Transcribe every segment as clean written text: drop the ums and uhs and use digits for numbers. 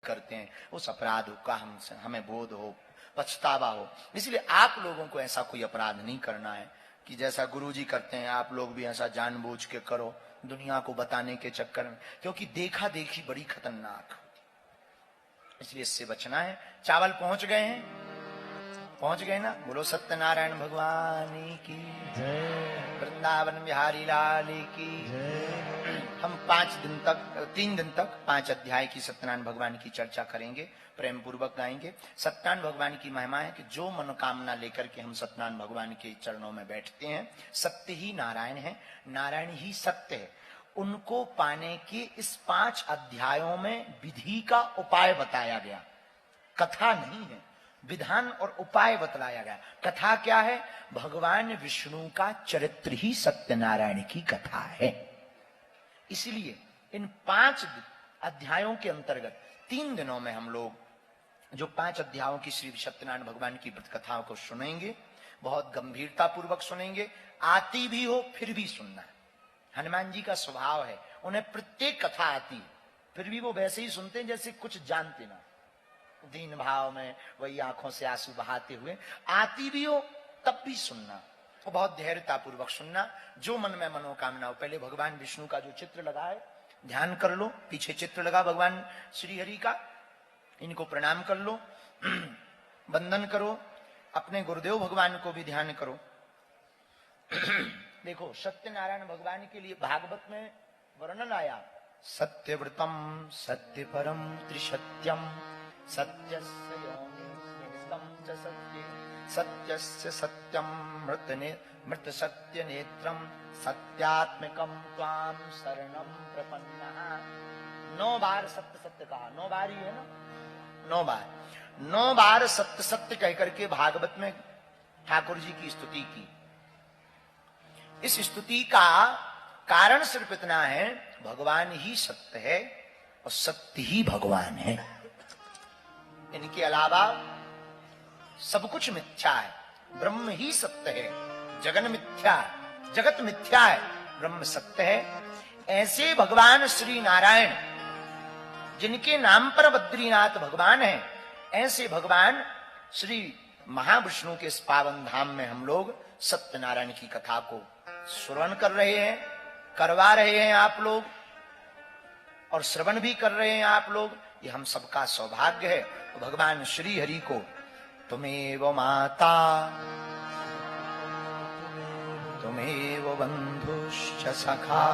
करते हैं, उस अपराध का हमें बोध हो, पछतावा हो। इसलिए आप लोगों को ऐसा कोई अपराध नहीं करना है कि जैसा गुरुजी करते हैं आप लोग भी ऐसा जानबूझ के करो दुनिया को बताने के चक्कर में, क्योंकि देखा देखी बड़ी खतरनाक होती, इसलिए इससे बचना है। चावल पहुंच गए हैं, पहुंच गए ना? बोलो सत्यनारायण भगवान की जय, वृंदावन बिहारी लाल की जय। हम 3 दिन तक 5 अध्याय की सत्यनारायण भगवान की चर्चा करेंगे, प्रेम पूर्वक गाएंगे। सत्यनारायण भगवान की महिमा है कि जो मनोकामना लेकर के हम सत्यनारायण भगवान के चरणों में बैठते हैं, सत्य ही नारायण है, नारायण ही सत्य है। उनको पाने के इस 5 अध्यायों में विधि का उपाय बताया गया, कथा नहीं है, विधान और उपाय बतलाया गया। कथा क्या है? भगवान विष्णु का चरित्र ही सत्यनारायण की कथा है। इसलिए इन 5 अध्यायों के अंतर्गत 3 दिनों में हम लोग जो 5 अध्यायों की श्री सत्यनारायण भगवान की कथाओं को सुनेंगे, बहुत गंभीरता पूर्वक सुनेंगे। आती भी हो फिर भी सुनना। हनुमान जी का स्वभाव है, उन्हें प्रत्येक कथा आती है, फिर भी वो वैसे ही सुनते हैं जैसे कुछ जानते ना, दीन भाव में वही आंखों से आंसू बहाते हुए। आती भी हो तब भी सुनना, और बहुत धैर्यता पूर्वक सुनना। जो मन में मनोकामना हो, पहले भगवान विष्णु का जो चित्र लगा है ध्यान कर लो, पीछे चित्र लगा भगवान श्री हरि का, इनको प्रणाम कर लो, वंदन करो, अपने गुरुदेव भगवान को भी ध्यान करो। देखो सत्यनारायण भगवान के लिए भागवत में वर्णन आया, सत्यव्रतम सत्य परम त्रिसत्यम सत्यस्य योनिस्मितं च सत्ये सत्यस्य सत्यम मृत सत्य नेत्रम सत्यात्मकम त्वाम शरणम प्रपन्नः। 9 बार सत्य सत्य कहा, 9 बार ही है ना, 9 बार सत्य सत्य कहकर के भागवत में ठाकुर जी की स्तुति की। इस स्तुति का कारण सिर्फ इतना है, भगवान ही सत्य है और सत्य ही भगवान है, इनके अलावा सब कुछ मिथ्या है। ब्रह्म ही सत्य है, जगन मिथ्या है, जगत मिथ्या है, ब्रह्म सत्य है। ऐसे भगवान श्री नारायण जिनके नाम पर बद्रीनाथ भगवान है, ऐसे भगवान श्री महाविष्णु के इस पावन धाम में हम लोग सत्यनारायण की कथा को श्रवण कर रहे हैं, करवा रहे हैं आप लोग, और श्रवण भी कर रहे हैं आप लोग। ये हम सबका सौभाग्य है। तो भगवान श्री हरि को तुमेव माता तुमेव बंधुश्च सखा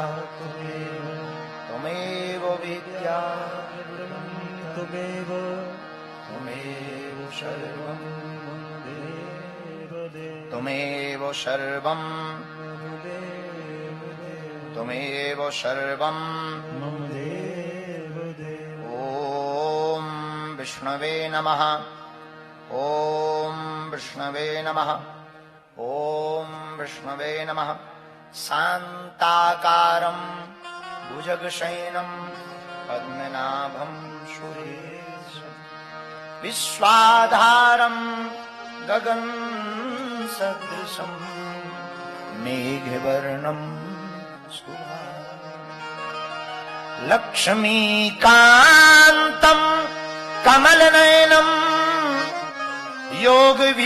तुमेव विद्या तुमेव सर्वं तुमेव सर्वं तुमेव सर्वं ओम विष्णवे नमः, ओम विष्णवे नमः, ओम विष्णवे नमः। शांताकारं भुजगशयनं पद्मनाभं सुरेशं विश्वाधारं गगनसदृशं मेघवर्णं लक्ष्मीकान्तं कमलनयनं योगवीर्ध्यानगम्यं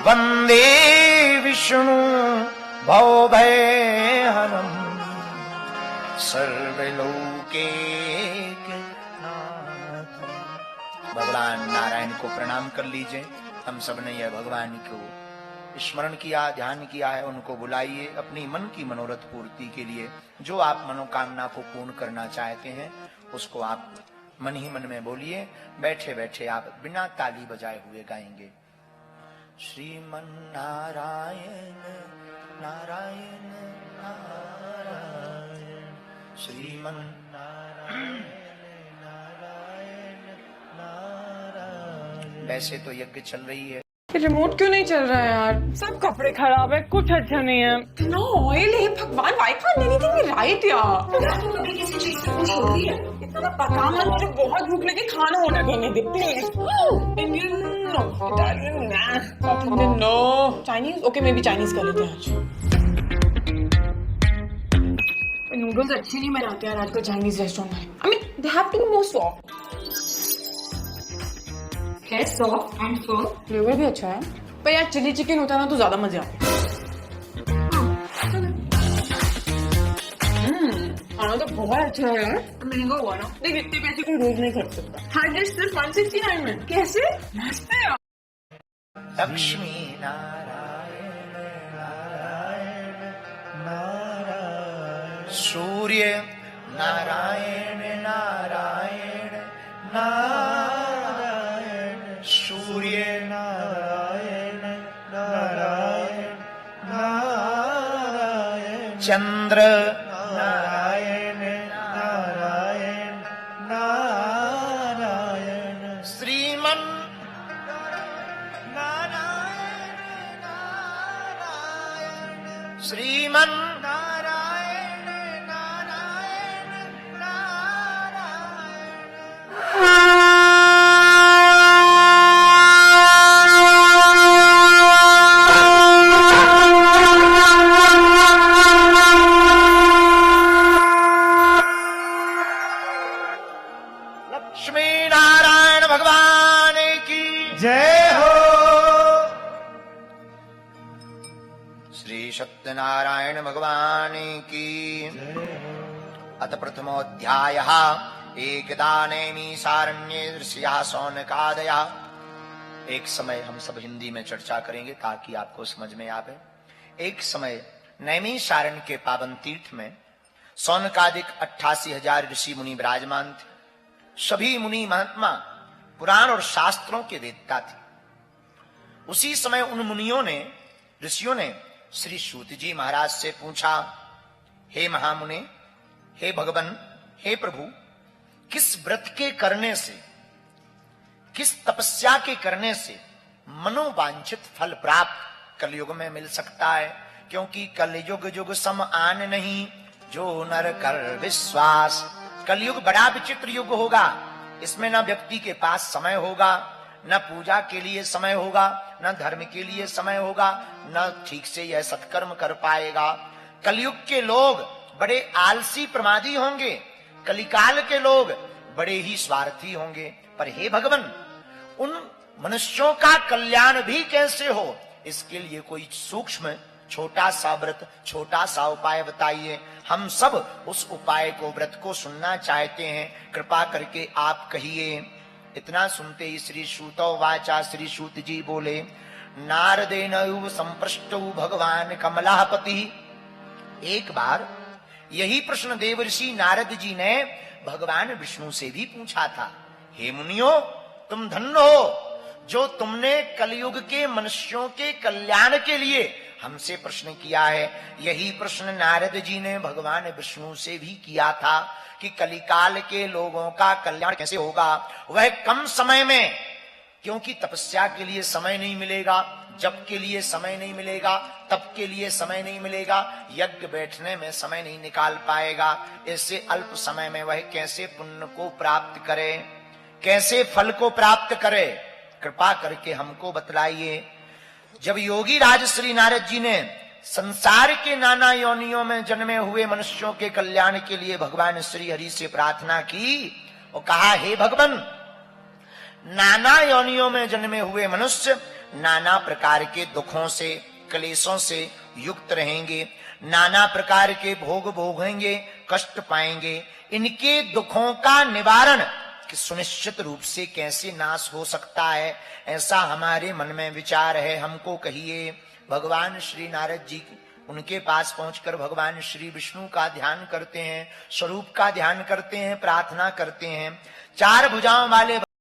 वन्दे विष्णु भवभयहरं सर्वलोकैकनाथं। भगवान नारायण को प्रणाम कर लीजिए। हम सब ने यह भगवान को स्मरण किया, ध्यान किया है, उनको बुलाइए अपनी मन की मनोरथ पूर्ति के लिए। जो आप मनोकामना को पूर्ण करना चाहते हैं उसको आप मन ही मन में बोलिए। बैठे बैठे आप बिना ताली बजाए हुए गाएंगे, श्रीमन नारायण नारायण नारायण, श्रीमन नारायण नारायण नारायण। वैसे तो यज्ञ चल रही है। रिमोट क्यों नहीं चल रहा है यार? सब कपड़े खराब है, कुछ अच्छा नहीं है। इतना ऑयल है भगवान, why can't anything be right यार। तुम कभी किसी चीज से खुश होती है? इतना पका मत, मुझे बहुत भूख लगी, खाना होना देने दे प्लीज। इंडियन नो, इटालियन ना, south Indian no, Chinese okay maybe Chinese कर लेते हैं आज। नूडल्स अच्छे नहीं बनाते यार आजकल चाइनीज रेस्टोरेंट में। I mean they have to be more soft. है सॉफ्ट एंड फर्म, फ्लेवर भी अच्छा है, पर यार चिली चिकन होता है ना तो ज्यादा मजा आता। खाना तो बहुत अच्छा है यार, महंगा हुआ ना। देख इतने पैसे कोई रोज नहीं खर्च सकता। हर डिश सिर्फ 169 में, कैसे मस्त है यार। लक्ष्मी नारायण नारायण नारायण, सूर्य नारायण नारायण नारायण, सूर्य नारायण नारायण नारायण, चंद्र नारायण नारायण नारायण, श्रीमन श्रीमन नारायण नारायण लक्ष्मी नारायण भगवान की जय हो। श्री सत्यनारायण भगवान की। अथ प्रथमोऽध्यायः एकदा नैमिषारण्ये ऋषयः शौनकादयः। एक समय हम सब हिंदी में चर्चा करेंगे ताकि आपको समझ में आवे। एक समय नैमिषारण्य के पावन तीर्थ में शौनकादिक 88,000 ऋषि मुनि विराजमान थे। सभी मुनि महात्मा पुराण और शास्त्रों के वेदता थे। उसी समय उन मुनियों ने, ऋषियों ने श्री सूत जी महाराज से पूछा, हे महामुने, हे भगवान, हे प्रभु, किस व्रत के करने से, किस तपस्या के करने से मनोवांछित फल प्राप्त कलयुग में मिल सकता है? क्योंकि कलयुग युग सम आन नहीं, जो नर कर विश्वास। कलयुग बड़ा विचित्र युग होगा। इसमें न व्यक्ति के पास समय होगा, न पूजा के लिए समय होगा, न धर्म के लिए समय होगा, न ठीक से यह सत्कर्म कर पाएगा। कलयुग के लोग बड़े आलसी प्रमादी होंगे, कलिकाल के लोग बड़े ही स्वार्थी होंगे। पर हे भगवान, उन मनुष्यों का कल्याण भी कैसे हो, इसके लिए कोई सूक्ष्म छोटा सा व्रत, छोटा सा उपाय बताइए। हम सब उस उपाय को, व्रत को सुनना चाहते हैं, कृपा करके आप कहिए। इतना सुनते ही श्री सूतो वाचा, श्री सूत जी बोले, नारदेन संप्रष्टौ भगवान कमलापति। एक बार यही प्रश्न देवर्षि नारद जी ने भगवान विष्णु से भी पूछा था। हे मुनियो, तुम धन्य हो जो तुमने कलयुग के मनुष्यों के कल्याण के लिए हमसे प्रश्न किया है। यही प्रश्न नारद जी ने भगवान विष्णु से भी किया था कि कलिकाल के लोगों का कल्याण कैसे होगा, वह कम समय में। क्योंकि तपस्या के लिए समय नहीं मिलेगा, जप के लिए समय नहीं मिलेगा, तप के लिए समय नहीं मिलेगा, यज्ञ बैठने में समय नहीं निकाल पाएगा। ऐसे अल्प समय में वह कैसे पुण्य को प्राप्त करे, कैसे फल को प्राप्त करे, कृपा करके हमको बतलाइए। जब योगी राज श्री नारद जी ने संसार के नाना योनियों में जन्मे हुए मनुष्यों के कल्याण के लिए भगवान श्री हरि से प्रार्थना की और कहा, हे भगवान, नाना योनियों में जन्मे हुए मनुष्य नाना प्रकार के दुखों से, क्लेशों से युक्त रहेंगे, नाना प्रकार के भोग भोगेंगे, कष्ट पाएंगे। इनके दुखों का निवारण कि सुनिश्चित रूप से कैसे नाश हो सकता है, ऐसा हमारे मन में विचार है, हमको कहिए। भगवान श्री नारद जी उनके पास पहुंचकर भगवान श्री विष्णु का ध्यान करते हैं, स्वरूप का ध्यान करते हैं, प्रार्थना करते हैं। चार भुजाओं वाले